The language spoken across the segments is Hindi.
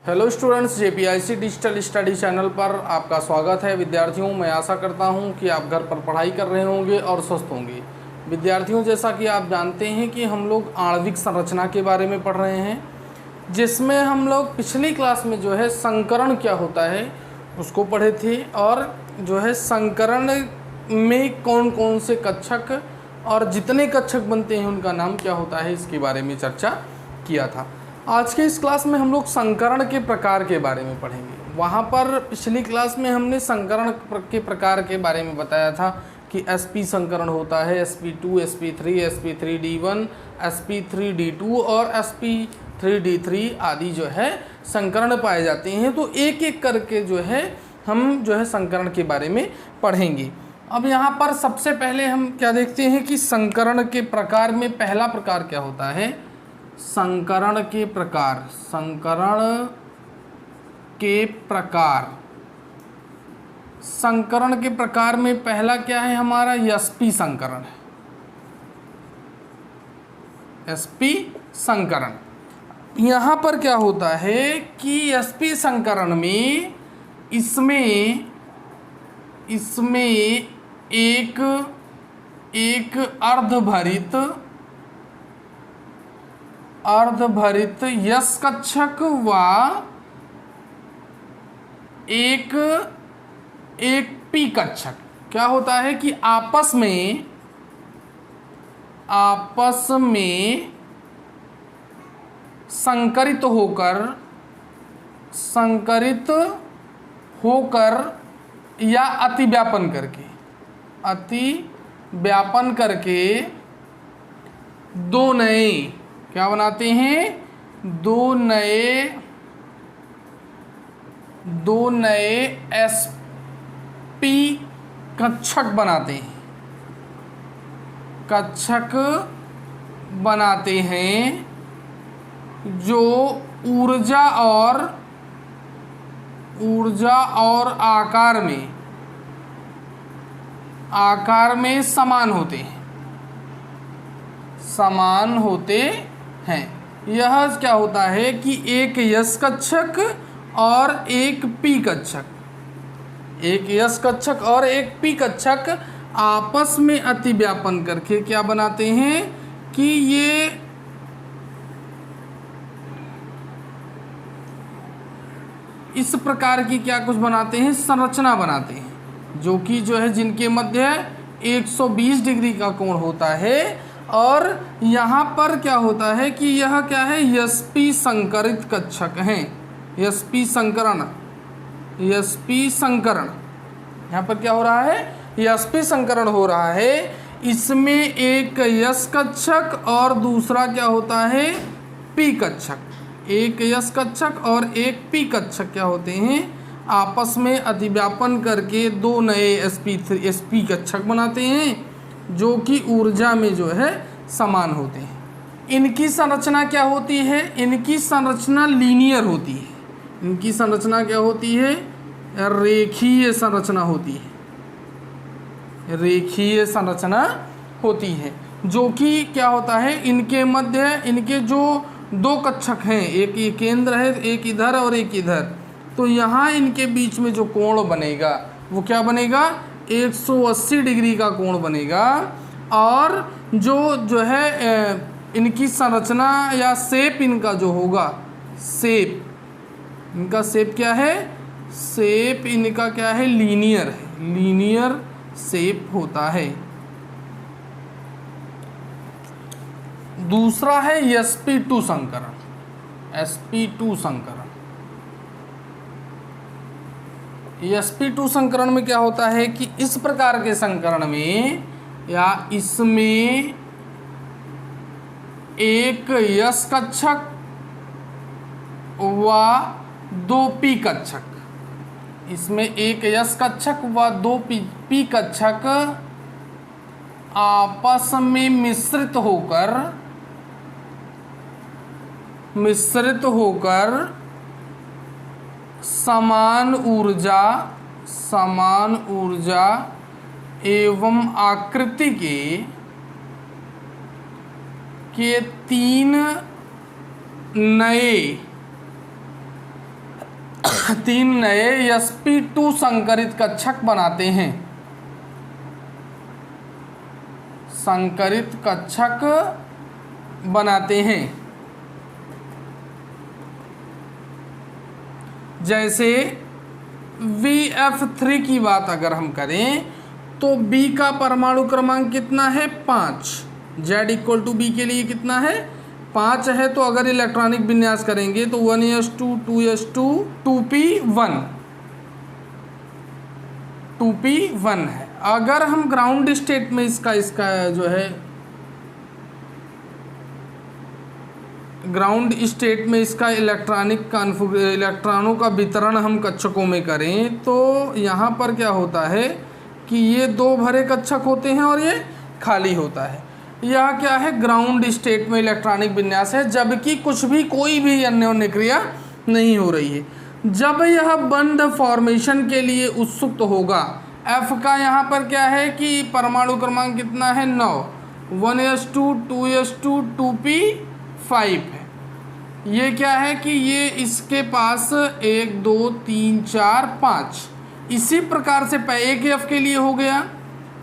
Hello students, JPIC digital study channel पर आपका स्वागत है। विद्यार्थियों, मैं आशा करता हूं कि आप घर पर पढ़ाई कर रहे होंगे और स्वस्थ होंगे। विद्यार्थियों, जैसा कि आप जानते हैं कि हम लोग आणविक संरचना के बारे में पढ़ रहे हैं, जिसमें हम लोग पिछली क्लास में जो है संकरण क्या होता है उसको पढ़े थे, और जो है संकरण में कौन कौन से कक्षक और जितने कक्षक बनते हैं उनका नाम क्या होता है, इसके बारे में चर्चा किया था। आज के इस क्लास में हम लोग संकरण के प्रकार के बारे में पढ़ेंगे। वहाँ पर पिछली क्लास में हमने संकरण के प्रकार के बारे में बताया था कि sp संकरण होता है, sp2, sp3, sp3d1, sp3d2 और sp3d3 आदि जो है संकरण पाए जाते हैं। तो एक एक करके जो है हम जो है संकरण के बारे में पढ़ेंगे। अब यहाँ पर सबसे पहले हम क्या देखते हैं कि संकरण के प्रकार में पहला प्रकार क्या होता है, संकरण के प्रकार। संकरण के प्रकार, संकरण के प्रकार में पहला क्या है हमारा, sp संकरण है। sp संकरण, यहाँ पर क्या होता है कि sp संकरण में इसमें एक अर्धभरित यस कक्षक व एक पी कक्षक क्या होता है कि आपस में संकरित होकर या अतिव्यापन करके दो नए क्या बनाते हैं, दो नए sp कक्षक बनाते हैं जो ऊर्जा और आकार में समान होते हैं। यह क्या होता है कि एक यस कक्षक और एक पी कक्षक, आपस में अतिव्यापन करके क्या बनाते हैं कि ये इस प्रकार की क्या कुछ बनाते हैं, संरचना बनाते हैं, जो कि जो है जिनके मध्य 120 डिग्री का कोण होता है। और यहाँ पर क्या होता है कि यह क्या है, sp संकरित कक्षक हैं। sp संकरण यहाँ पर क्या हो रहा है, sp संकरण हो रहा है। इसमें एक यस कक्षक और दूसरा क्या होता है, p कक्षक। एक यस कक्षक और एक p कक्षक क्या होते हैं, आपस में अतिव्यापन करके दो नए sp कक्षक बनाते हैं जो कि ऊर्जा में जो है समान होते हैं। इनकी संरचना क्या होती है, इनकी संरचना लीनियर होती है। इनकी संरचना क्या होती है, रेखीय संरचना होती है, जो कि क्या होता है, इनके मध्य इनके जो दो कक्षक हैं, एक ये केंद्र है, एक इधर और एक इधर, तो यहाँ इनके बीच में जो कोण बनेगा वो क्या बनेगा, 180 डिग्री का कोण बनेगा। और जो है इनकी संरचना या शेप इनका जो होगा, इनका शेप क्या है, शेप इनका क्या है, लीनियर शेप होता है। दूसरा है sp2 संकरण। sp2 संकरण में क्या होता है कि इस प्रकार के संकरण में या इसमें एक यस कक्षक व दो पी कक्षक, इसमें एक यस कक्षक व दो पी कक्षक आपस में मिश्रित होकर समान ऊर्जा एवं आकृति के तीन तीन नए sp2 संकरित कक्षक बनाते हैं, संकरित कक्षक बनाते हैं। जैसे VF3 की बात अगर हम करें तो B का परमाणु क्रमांक कितना है 5, Z इक्वल टू B के लिए कितना है 5 है। तो अगर इलेक्ट्रॉनिक विन्यास करेंगे तो 1s2 2s2 2p1 2p1 है। अगर हम ग्राउंड स्टेट में इसका जो है ग्राउंड स्टेट में इसका इलेक्ट्रॉनों का वितरण हम कक्षकों में करें तो यहाँ पर क्या होता है कि ये 2 भरे कक्षक होते हैं और ये खाली होता है। यह क्या है ग्राउंड स्टेट में इलेक्ट्रॉनिक विन्यास है, जबकि कोई भी अन्योन्य क्रिया नहीं हो रही है। जब यह बंध फॉर्मेशन के लिए उत्सुक होगा, F का यहाँ पर क्या है कि परमाणु क्रमांक कितना है 9, 1s2 2s2 2p5 है। ये क्या है कि ये इसके पास 1 2 3 4 5, इसी प्रकार से एक F के लिए हो गया,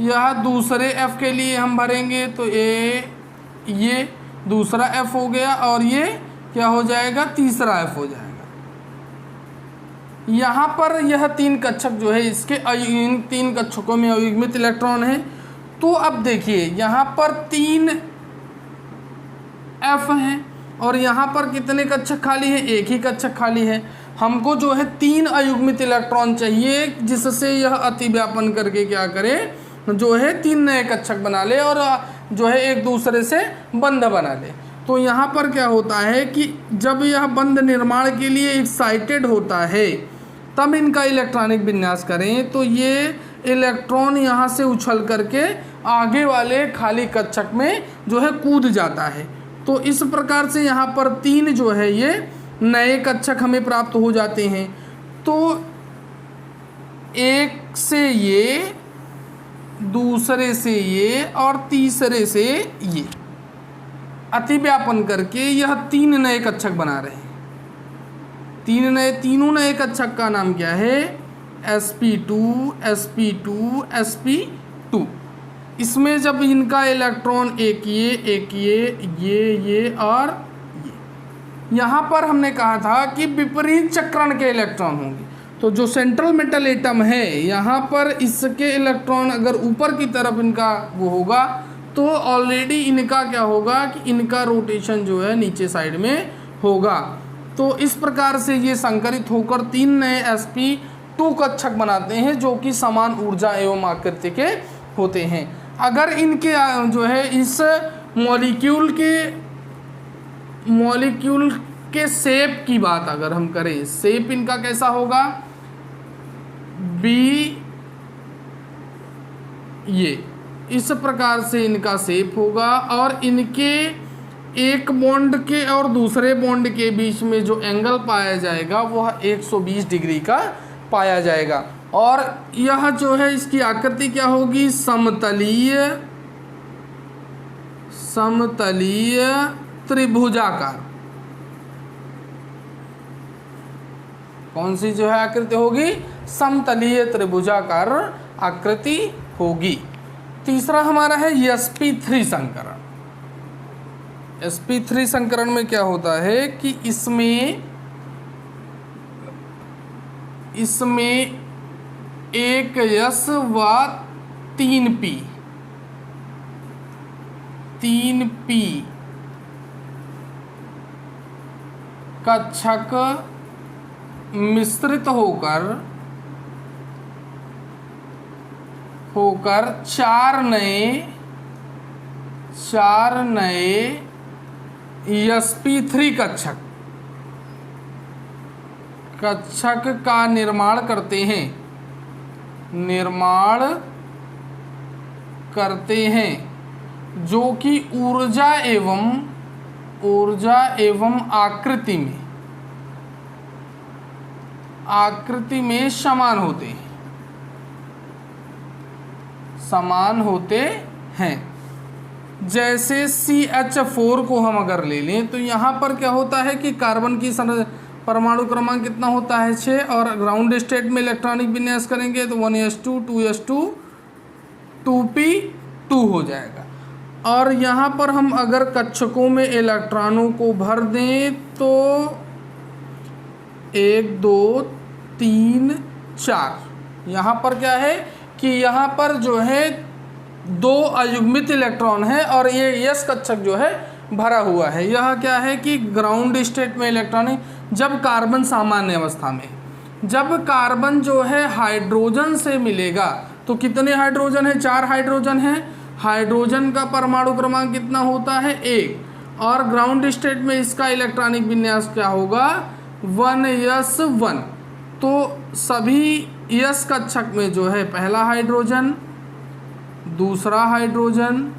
यह दूसरे F के लिए हम भरेंगे तो ये दूसरा F हो गया और ये क्या हो जाएगा तीसरा F हो जाएगा। यहाँ पर यह 3 कक्षक जो है इसके इन 3 कक्षकों में अयुग्मित इलेक्ट्रॉन है। तो अब देखिए यहाँ पर 3 F हैं और यहाँ पर कितने कक्षक खाली है, एक ही कक्षक खाली है। हमको जो है 3 अयुग्मित इलेक्ट्रॉन चाहिए जिससे यह अतिव्यापन करके क्या करे जो है 3 नए कक्षक बना ले और जो है एक दूसरे से बंध बना ले। तो यहाँ पर क्या होता है कि जब यह बंध निर्माण के लिए एक्साइटेड होता है तब इनका इलेक्ट्रॉनिक विन्यास करें तो ये इलेक्ट्रॉन यहाँ से उछल करके आगे वाले खाली कक्षक में जो है कूद जाता है। तो इस प्रकार से यहाँ पर 3 जो है ये नए कक्षक हमें प्राप्त हो जाते हैं। तो एक से ये, दूसरे से ये और तीसरे से ये अतिव्यापन करके यह 3 नए कक्षक बना रहे हैं। तीनों नए कक्षक का नाम क्या है sp2 sp2 sp2। इसमें जब इनका इलेक्ट्रॉन एक ये और ये, यहाँ पर हमने कहा था कि विपरीत चक्रण के इलेक्ट्रॉन होंगे। तो जो सेंट्रल मेटल एटम है यहाँ पर इसके इलेक्ट्रॉन अगर ऊपर की तरफ इनका वो होगा तो ऑलरेडी इनका क्या होगा कि इनका रोटेशन जो है नीचे साइड में होगा। तो इस प्रकार से ये संकरित होकर 3 नए sp2 कक्षक बनाते हैं जो कि समान ऊर्जा एवं आकृति के होते हैं। अगर इनके जो है इस मॉलिक्यूल के शेप की बात अगर हम करें, शेप इनका कैसा होगा ये इस प्रकार से इनका शेप होगा और इनके एक बॉन्ड के और दूसरे बॉन्ड के बीच में जो एंगल पाया जाएगा वह 120 डिग्री का पाया जाएगा। और यह जो है इसकी आकृति क्या होगी समतलीय त्रिभुजाकार। कौन सी जो है आकृति होगी समतलीय त्रिभुजाकार आकृति होगी। तीसरा हमारा है sp3 संकरण। sp3 संकरण में क्या होता है कि इसमें एक S व 3p कक्षक मिश्रित होकर 4 नए sp3 कक्षक का निर्माण करते हैं जो कि ऊर्जा एवं आकृति में समान होते हैं। जैसे CH4 को हम अगर ले लें तो यहाँ पर क्या होता है कि कार्बन की परमाणु क्रमांक कितना होता है 6, और ग्राउंड स्टेट में इलेक्ट्रॉनिक विन्यास करेंगे तो 1s2 2s2 2p2 हो जाएगा। और यहाँ पर हम अगर कक्षकों में इलेक्ट्रॉनों को भर दें तो 1 2 3 4, यहाँ पर क्या है कि यहाँ पर जो है 2 अयुग्मित इलेक्ट्रॉन है और ये यस कक्षक जो है भरा हुआ है। यह क्या है कि ग्राउंड स्टेट में इलेक्ट्रॉन है, जब कार्बन सामान्य अवस्था में, जब कार्बन जो है हाइड्रोजन से मिलेगा तो कितने हाइड्रोजन है, 4 हाइड्रोजन है। हाइड्रोजन का परमाणु क्रमांक कितना होता है 1, और ग्राउंड स्टेट में इसका इलेक्ट्रॉनिक विन्यास क्या होगा 1s1। तो सभी यस कक्षक में जो है पहला हाइड्रोजन, दूसरा हाइड्रोजन,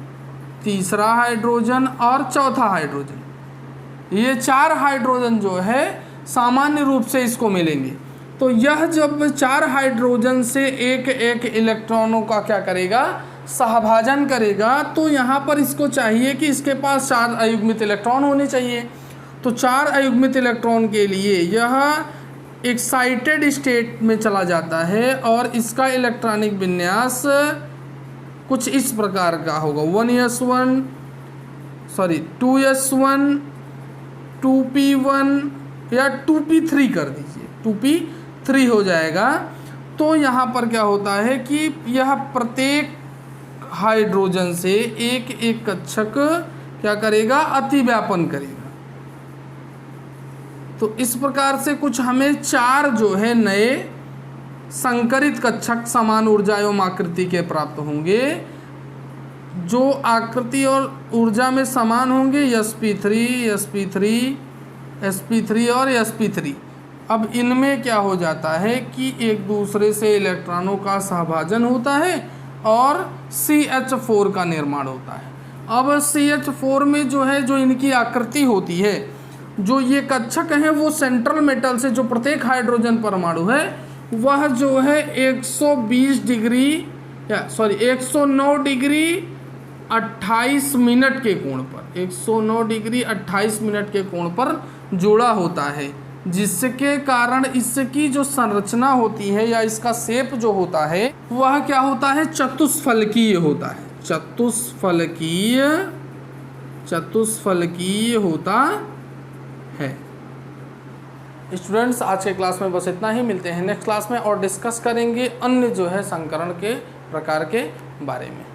तीसरा हाइड्रोजन और चौथा हाइड्रोजन, ये 4 हाइड्रोजन जो है सामान्य रूप से इसको मिलेंगे। तो यह जब 4 हाइड्रोजन से एक एक इलेक्ट्रॉनों का क्या करेगा, सहभाजन करेगा, तो यहाँ पर इसको चाहिए कि इसके पास 4 अयुग्मित इलेक्ट्रॉन होने चाहिए। तो 4 अयुग्मित इलेक्ट्रॉन के लिए यह एक्साइटेड स्टेट में चला जाता है और इसका इलेक्ट्रॉनिक विन्यास कुछ इस प्रकार का होगा 2s1 2p1 या 2p3 कर दीजिए, 2p3 हो जाएगा। तो यहाँ पर क्या होता है कि यह प्रत्येक हाइड्रोजन से एक एक कक्षक क्या करेगा, अतिव्यापन करेगा। तो इस प्रकार से कुछ हमें 4 जो है नए संकरित कक्षक समान ऊर्जा एवं आकृति के प्राप्त होंगे, जो आकृति और ऊर्जा में समान होंगे, sp3 sp3 sp3 और sp3। अब इनमें क्या हो जाता है कि एक दूसरे से इलेक्ट्रॉनों का सहभाजन होता है और CH4 का निर्माण होता है। अब CH4 में जो है, जो इनकी आकृति होती है, जो ये कक्षक हैं वो सेंट्रल मेटल से, जो प्रत्येक हाइड्रोजन परमाणु है वह जो है 109 डिग्री 28 मिनट के कोण पर, 109 डिग्री 28 मिनट के कोण पर जुड़ा होता है, जिसके कारण इसकी जो संरचना होती है या इसका शेप जो होता है वह क्या होता है, चतुष्फलकीय होता है। चतुष्फलकीय होता है। स्टूडेंट्स, आज के क्लास में बस इतना ही। मिलते हैं नेक्स्ट क्लास में और डिस्कस करेंगे अन्य जो है संकरण के प्रकार के बारे में।